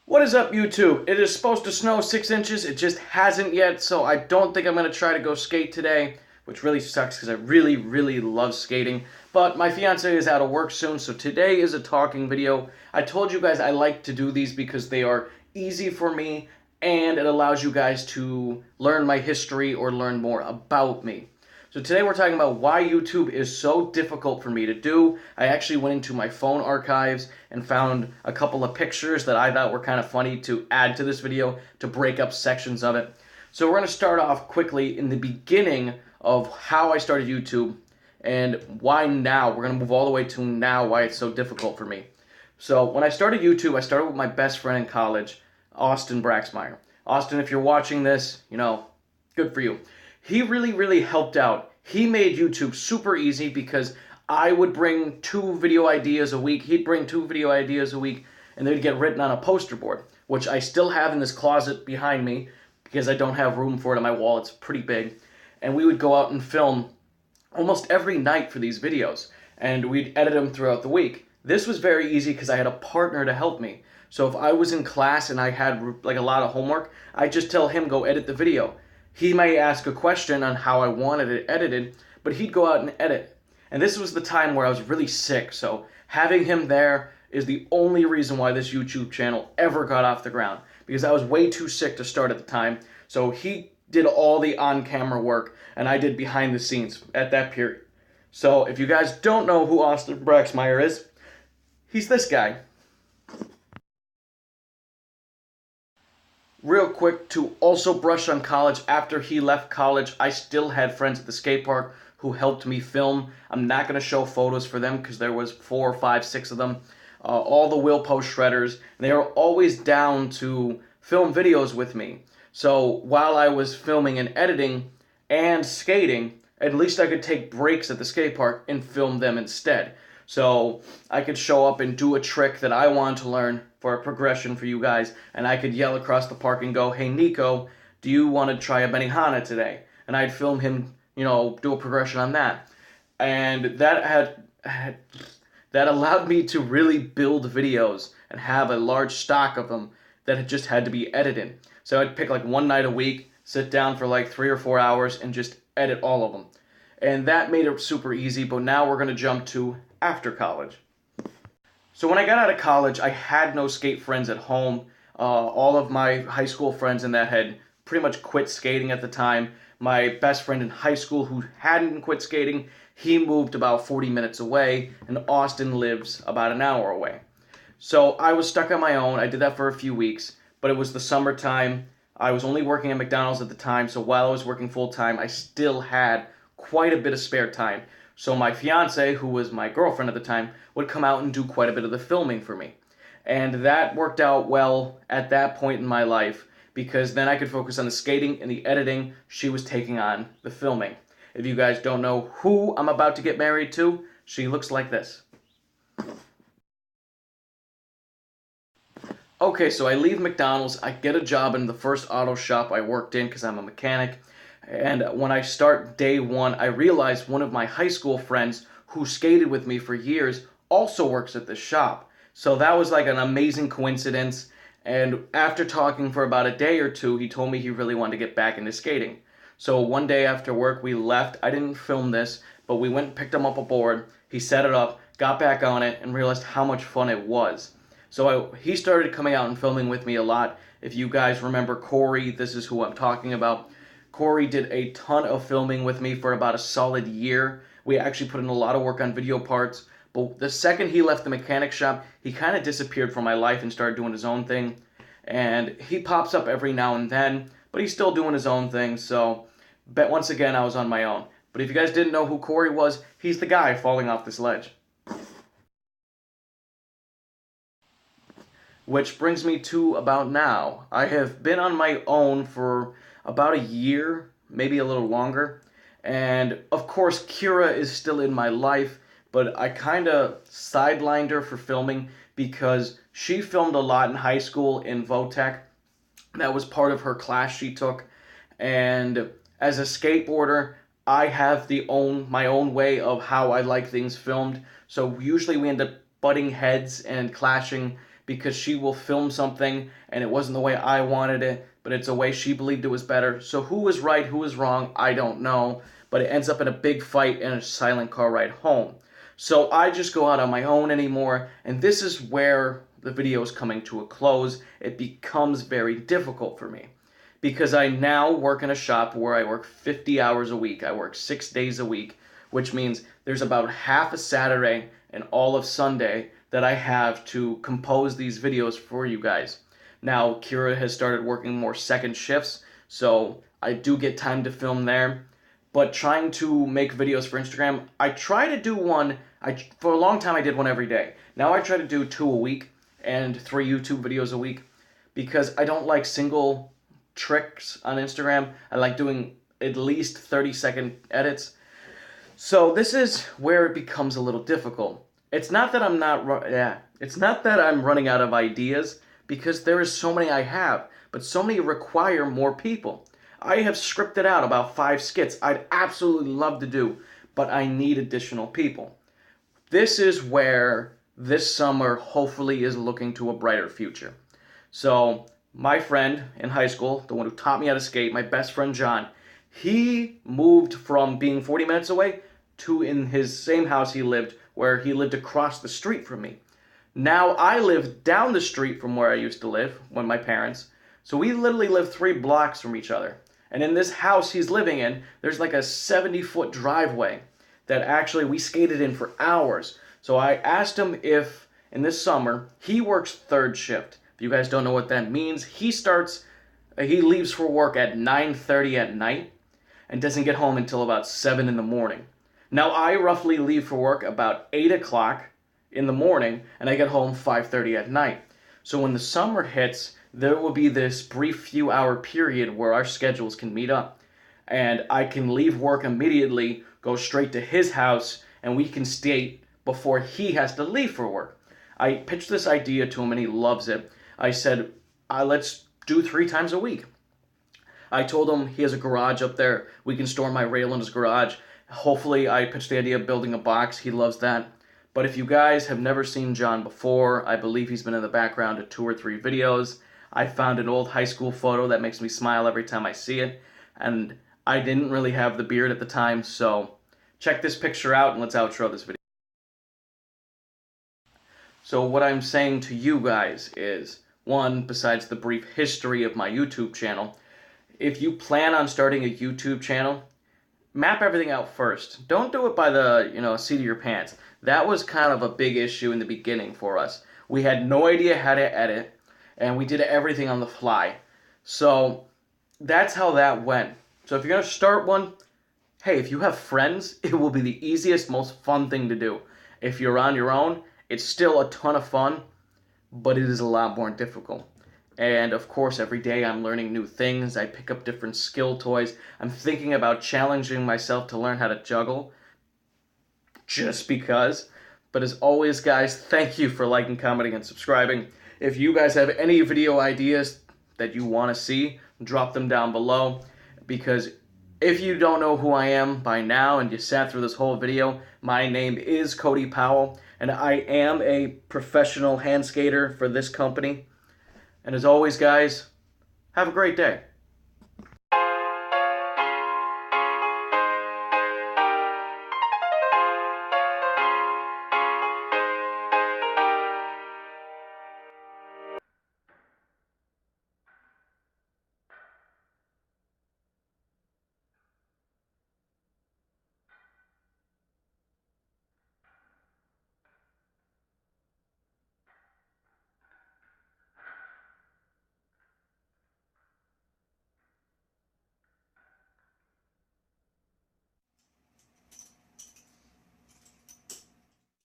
What is up, YouTube? It is supposed to snow 6 inches. It just hasn't yet, so I don't think I'm going to try to go skate today, which really sucks because I really, really love skating. But my fiance is out of work soon, so today is a talking video. I told you guys I like to do these because they are easy for me and it allows you guys to learn my history or learn more about me. So today we're talking about why YouTube is so difficult for me to do. I actually went into my phone archives and found a couple of pictures that I thought were kind of funny to add to this video to break up sections of it. So we're going to start off quickly in the beginning of how I started YouTube and why now. We're going to move all the way to now, why it's so difficult for me. So when I started YouTube, I started with my best friend in college, Austin Braxmeyer. Austin, if you're watching this, good for you. He really, really helped out. He made YouTube super easy because I would bring 2 video ideas a week. He'd bring 2 video ideas a week, and they'd get written on a poster board, which I still have in this closet behind me because I don't have room for it on my wall. It's pretty big. And we would go out and film almost every night for these videos, and we'd edit them throughout the week. This was very easy because I had a partner to help me. So if I was in class and I had like a lot of homework, I'd just tell him go edit the video. He may ask a question on how I wanted it edited, but he'd go out and edit. And this was the time where I was really sick, so having him there is the only reason why this YouTube channel ever got off the ground, because I was way too sick to start at the time. So he did all the on-camera work, and I did behind the scenes at that period. So if you guys don't know who Austin Braxmeyer is, he's this guy. Real quick, to also brush on college, after he left college, I still had friends at the skate park who helped me film. I'm not going to show photos for them because there was 4, 5, 6 of them. All the Will Post shredders. They were always down to film videos with me. So while I was filming and editing and skating, at least I could take breaks at the skate park and film them instead. So I could show up and do a trick that I wanted to learn for a progression for you guys, and I could yell across the park and go, "Hey Nico, do you want to try a Benihana today?" And I'd film him, do a progression on that. And that allowed me to really build videos and have a large stock of them that had just had to be edited. So I'd pick like one night a week, sit down for like 3 or 4 hours, and just edit all of them. And that made it super easy, but now we're going to jump to after college. So when I got out of college, I had no skate friends at home. All of my high school friends in that had pretty much quit skating at the time. My best friend in high school who hadn't quit skating, he moved about 40 minutes away, and Austin lives about an hour away. So I was stuck on my own. I did that for a few weeks, but it was the summertime. I was only working at McDonald's at the time, so while I was working full time, I still had quite a bit of spare time. So my fiance, who was my girlfriend at the time, would come out and do quite a bit of the filming for me. And that worked out well at that point in my life because then I could focus on the skating and the editing. She was taking on the filming. If you guys don't know who I'm about to get married to, she looks like this. Okay, so I leave McDonald's. I get a job in the first auto shop I worked in because I'm a mechanic. And when I start day one, I realize one of my high school friends who skated with me for years also works at this shop. So that was like an amazing coincidence. And after talking for about a day or two, he told me he really wanted to get back into skating. So one day after work, we left. I didn't film this, but we went and picked him up a board. He set it up, got back on it, and realized how much fun it was. So he started coming out and filming with me a lot. If you guys remember Corey, this is who I'm talking about. Corey did a ton of filming with me for about a solid year. We actually put in a lot of work on video parts. But the second he left the mechanic shop, he kind of disappeared from my life and started doing his own thing. And he pops up every now and then, but he's still doing his own thing. So, but once again, I was on my own. But if you guys didn't know who Corey was, he's the guy falling off this ledge. Which brings me to about now. I have been on my own for about a year, maybe a little longer. And of course, Kira is still in my life, but I kind of sidelined her for filming because she filmed a lot in high school in Votech. That was part of her class she took. And as a skateboarder, I have my own way of how I like things filmed. So usually we end up butting heads and clashing because she will film something and it wasn't the way I wanted it, but it's a way she believed it was better. So who was right, who was wrong, I don't know, but it ends up in a big fight and a silent car ride home. So I just go out on my own anymore, and this is where the video is coming to a close. It becomes very difficult for me because I now work in a shop where I work 50 hours a week. I work 6 days a week, which means there's about half a Saturday and all of Sunday that I have to compose these videos for you guys. Now, Kira has started working more second shifts, so I do get time to film there. But trying to make videos for Instagram, I try to do one. For a long time, I did one every day. Now I try to do 2 a week and 3 YouTube videos a week because I don't like single tricks on Instagram. I like doing at least 30-second edits. So this is where it becomes a little difficult. It's not that I'm running out of ideas, because there is so many I have, but so many require more people. I have scripted out about 5 skits I'd absolutely love to do, but I need additional people. This is where this summer hopefully is looking to a brighter future. So my friend in high school, the one who taught me how to skate, my best friend John, he moved from being 40 minutes away to in his same house he lived, where he lived across the street from me. Now I live down the street from where I used to live when my parents, so we literally live 3 blocks from each other. And in this house he's living in, there's like a 70-foot driveway that actually we skated in for hours. So I asked him if, in this summer, he works 3rd shift. If you guys don't know what that means, he leaves for work at 9:30 at night and doesn't get home until about 7 in the morning. Now I roughly leave for work about 8 o'clock in the morning and I get home 5:30 at night. So when the summer hits, there will be this brief few hour period where our schedules can meet up. And I can leave work immediately, go straight to his house, and we can skate before he has to leave for work. I pitched this idea to him and he loves it. I said, let's do 3 times a week. I told him he has a garage up there. We can store my rail in his garage. Hopefully, I pitched the idea of building a box. He loves that. But if you guys have never seen John before, I believe he's been in the background of 2 or 3 videos. I found an old high school photo that makes me smile every time I see it. And I didn't really have the beard at the time, so check this picture out and let's outro this video. So what I'm saying to you guys is, one, besides the brief history of my YouTube channel, if you plan on starting a YouTube channel, map everything out first. Don't do it by the, seat of your pants. That was kind of a big issue in the beginning for us. We had no idea how to edit, and we did everything on the fly. So that's how that went. So if you're going to start one, hey, if you have friends, it will be the easiest, most fun thing to do. If you're on your own, it's still a ton of fun, but it is a lot more difficult. And of course, every day I'm learning new things. I pick up different skill toys. I'm thinking about challenging myself to learn how to juggle, just because. But as always, guys, thank you for liking, commenting, and subscribing. If you guys have any video ideas that you want to see, drop them down below. Because if you don't know who I am by now and you sat through this whole video, my name is Cody Powell, and I am a professional hand skater for this company. And as always, guys, have a great day.